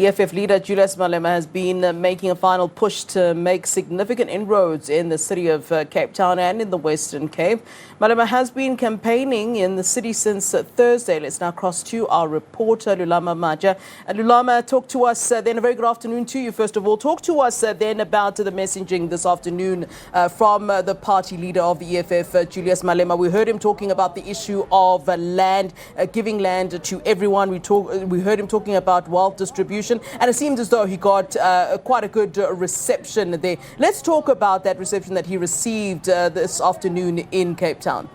EFF leader Julius Malema has been making a final push to make significant inroads in the city of Cape Town and in the Western Cape. Malema has been campaigning in the city since Thursday. Let's now cross to our reporter, Lulama Maja. Lulama, talk to us then. A very good afternoon to you, first of all. Talk to us then about the messaging this afternoon from the party leader of the EFF, Julius Malema. We heard him talking about the issue of land, giving land to everyone. We heard him talking about wealth distribution, and it seemed as though he got quite a good reception there. Let's talk about that reception that he received this afternoon in Cape Town.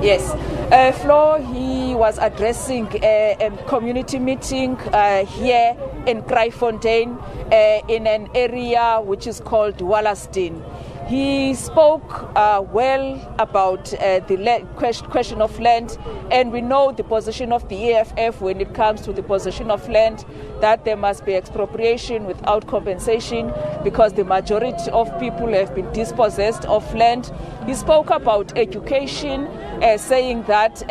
Yes, Flo, he was addressing a community meeting here in Kraaifontein in an area which is called Wallaston. He spoke well about the question of land, and we know the position of the EFF when it comes to the possession of land, that there must be expropriation without compensation because the majority of people have been dispossessed of land. He spoke about education, saying that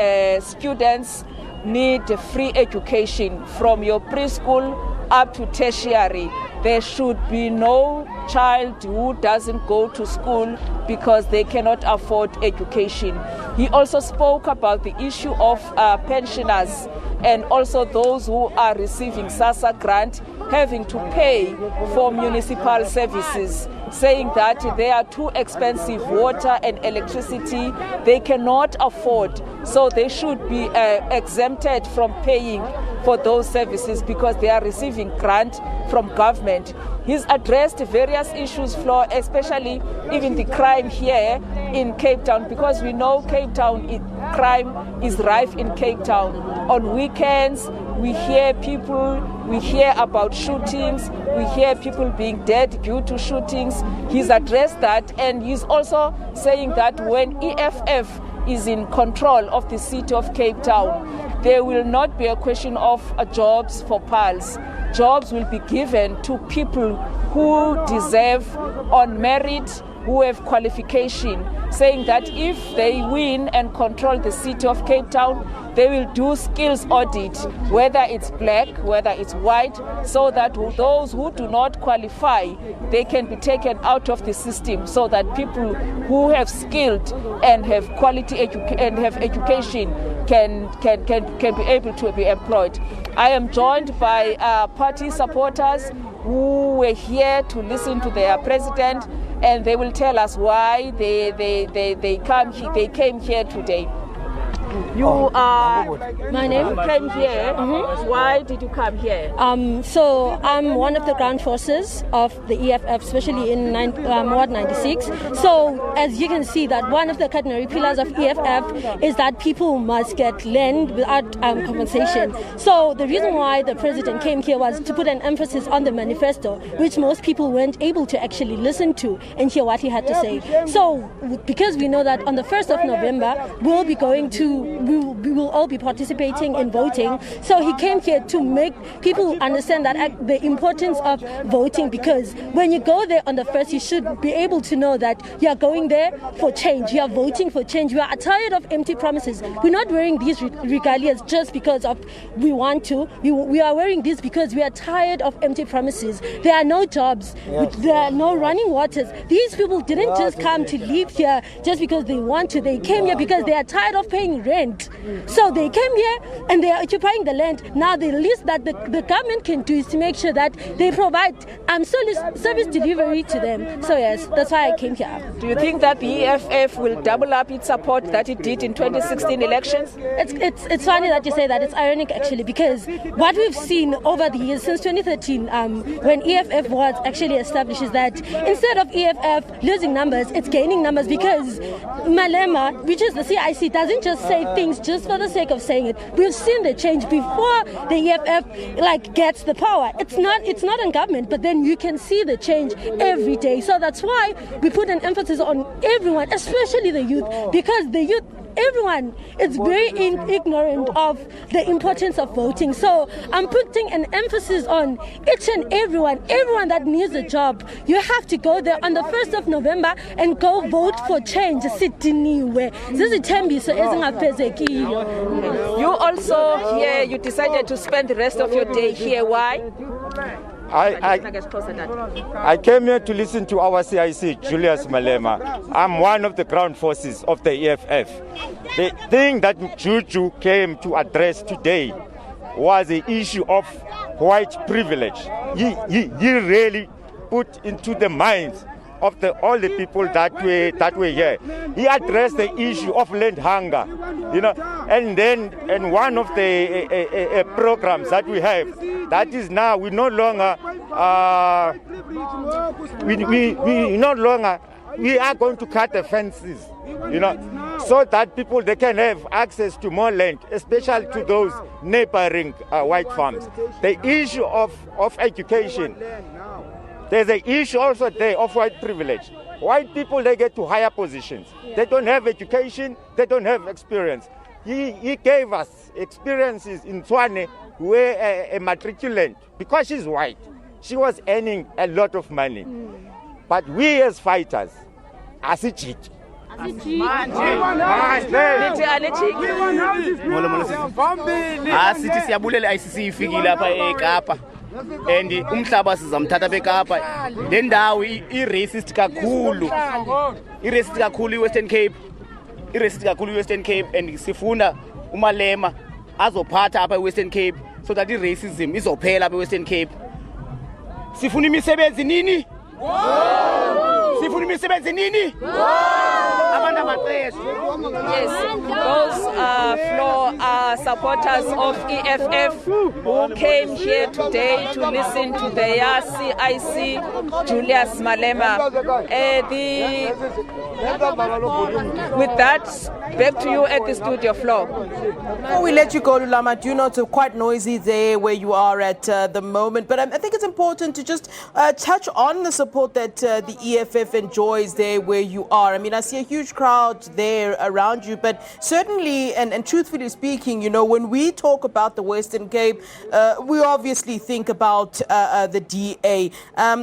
students need free education from your preschool up to tertiary. There should be no child who doesn't go to school because they cannot afford education. He also spoke about the issue of pensioners and also those who are receiving SASSA grant having to pay for municipal services, saying that they are too expensive, water and electricity, they cannot afford, so they should be exempted from paying for those services because they are receiving grant from government. He's addressed various issues, Flo, especially even the crime here in Cape Town, because we know Cape Town, crime is rife in Cape Town. On weekends, we hear about shootings, we hear people being dead due to shootings. He's addressed that, and he's also saying that when EFF is in control of the city of Cape Town, there will not be a question of jobs for PALs. Jobs will be given to people who deserve on merit, who have qualification, saying that if they win and control the city of Cape Town, they will do skills audit, whether it's black, whether it's white, so that those who do not qualify, they can be taken out of the system, so that people who have skilled and have quality education can be able to be employed. I am joined by party supporters who were here to listen to their president, and they will tell us why they came here today. My name? You came here. Mm-hmm. Why did you come here? So I'm one of the ground forces of the EFF, especially in Ward 96. So as you can see, that one of the cardinal pillars of EFF is that people must get land without compensation. So the reason why the president came here was to put an emphasis on the manifesto, which most people weren't able to actually listen to and hear what he had to say. So because we know that on the 1st of November, we will all be participating in voting. So he came here to make people understand that the importance of voting, because when you go there on the 1st, you should be able to know that you are going there for change. You are voting for change. We are tired of empty promises. We're not wearing these regalias just because of we want to. We are wearing this because we are tired of empty promises. There are no jobs. There are no running waters. These people didn't just come to live here just because they want to. They came here because they are tired of paying rent. So they came here and they are occupying the land. Now the least that the government can do is to make sure that they provide service delivery to them. So yes, that's why I came here. Do you think that the EFF will double up its support that it did in 2016 elections? It's funny that you say that. It's ironic actually, because what we've seen over the years since 2013, when EFF was actually established, is that instead of EFF losing numbers, it's gaining numbers, because Malema, which is the CIC, doesn't just say things just for the sake of saying it. We've seen the change before the EFF gets the power. It's not on government, but then you can see the change every day. So that's why we put an emphasis on everyone, especially the youth, because the youth everyone is very ignorant of the importance of voting. So I'm putting an emphasis on each and everyone that needs a job. You have to go there on the 1st of November and go vote for change. You also here, you decided to spend the rest of your day here. Why? I came here to listen to our CIC, Julius Malema. I'm one of the ground forces of the EFF. The thing that Juju came to address today was the issue of white privilege. He really put into the minds of all the people that were here. He addressed the issue of land hunger, and one of the programs that we have, that is now we no longer we are going to cut the fences, so that people they can have access to more land, especially to those neighboring white farms. The issue of education. There's an issue also there of white privilege. White people, they get to higher positions. They don't have education, they don't have experience. He gave us experiences in Tswane where a matriculant, because she's white, she was earning a lot of money. But we as fighters, as a cheat. And umhlaba sizamthatha beKapa le ndawo iracist kakhulu iWestern Cape iWestern Cape and sifuna uMalema azophatha apha eWestern Cape so that iracism izophela apha eWestern Cape. Sifuna imisebenzi nini? Sifuna imisebenzi nini? Yes, those are supporters of EFF who came here today to listen to the CIC Julius Malema. With that, back to you at the studio floor. Before we let you go, Lulama, do you know it's quite noisy there where you are at the moment, but I think it's important to just touch on the support that the EFF enjoys there where you are. I mean, I see a huge crowd there around you, but certainly and truthfully speaking, when we talk about the Western Cape, we obviously think about the DA.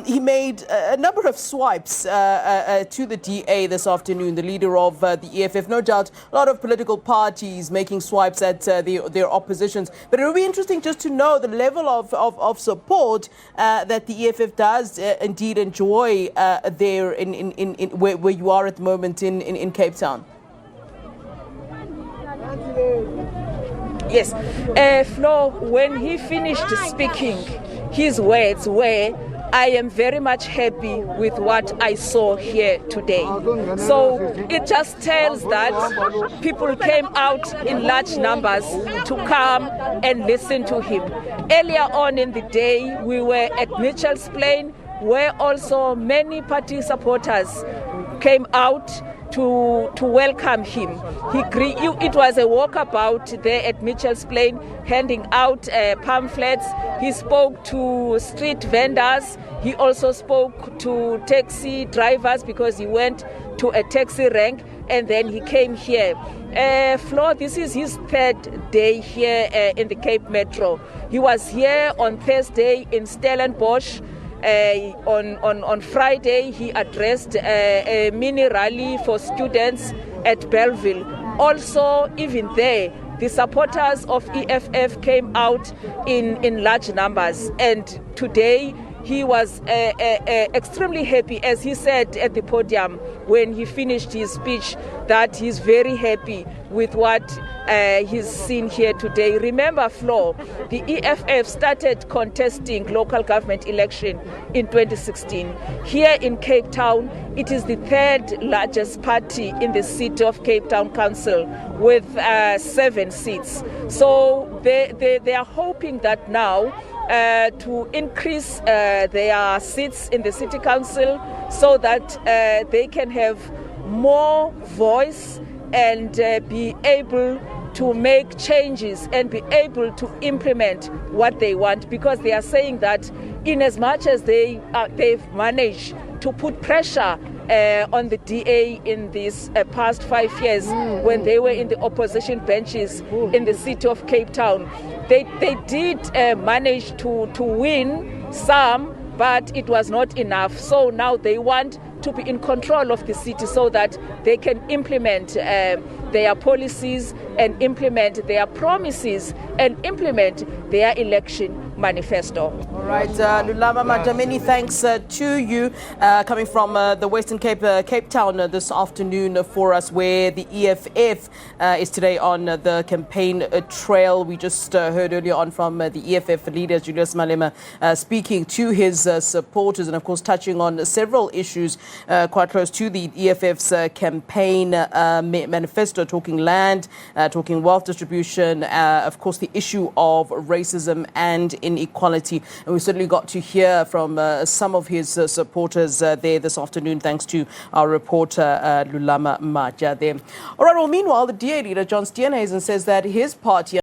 He made a number of swipes to the DA this afternoon, the leader of the EFF. No doubt a lot of political parties making swipes at their oppositions, but it will be interesting just to know the level of support that the EFF does indeed enjoy there in where you are at the moment in Cape Town. Yes, Flo, when he finished speaking, his words were, I am very much happy with what I saw here today. So it just tells that people came out in large numbers to come and listen to him. Earlier on in the day, we were at Mitchell's Plain, where also many party supporters came out to welcome him. It was a walkabout there at Mitchell's Plain, handing out pamphlets. He spoke to street vendors. He also spoke to taxi drivers because he went to a taxi rank, and then he came here. Flo, this is his third day here in the Cape Metro. He was here on Thursday in Stellenbosch. On Friday, he addressed a mini rally for students at Belleville. Also, even there, the supporters of EFF came out in large numbers. And today, he was extremely happy, as he said at the podium when he finished his speech, that he's very happy with what he's seen here today. Remember, Flo, the EFF started contesting local government election in 2016. Here in Cape Town, it is the third largest party in the city of Cape Town Council with 7 seats. So they are hoping that now to increase their seats in the city council so that they can have more voice and be able to make changes and be able to implement what they want, because they are saying that in as much as they've managed to put pressure on the DA in these past 5 years when they were in the opposition benches in the city of Cape Town. They did manage to win some, but it was not enough. So now they want to be in control of the city so that they can implement their policies and implement their promises and implement their election manifesto. All right, Lulama Maja, many thanks to you coming from the Western Cape, Cape Town this afternoon for us, where the EFF is today on the campaign trail. We just heard earlier on from the EFF leader, Julius Malema, speaking to his supporters and, of course, touching on several issues quite close to the EFF's campaign manifesto, talking land, talking wealth distribution, of course, the issue of racism and inequality. And we certainly got to hear from some of his supporters there this afternoon, thanks to our reporter Lulama Maja there. All right, well, meanwhile, the DA leader, John Steenhuisen, says that his party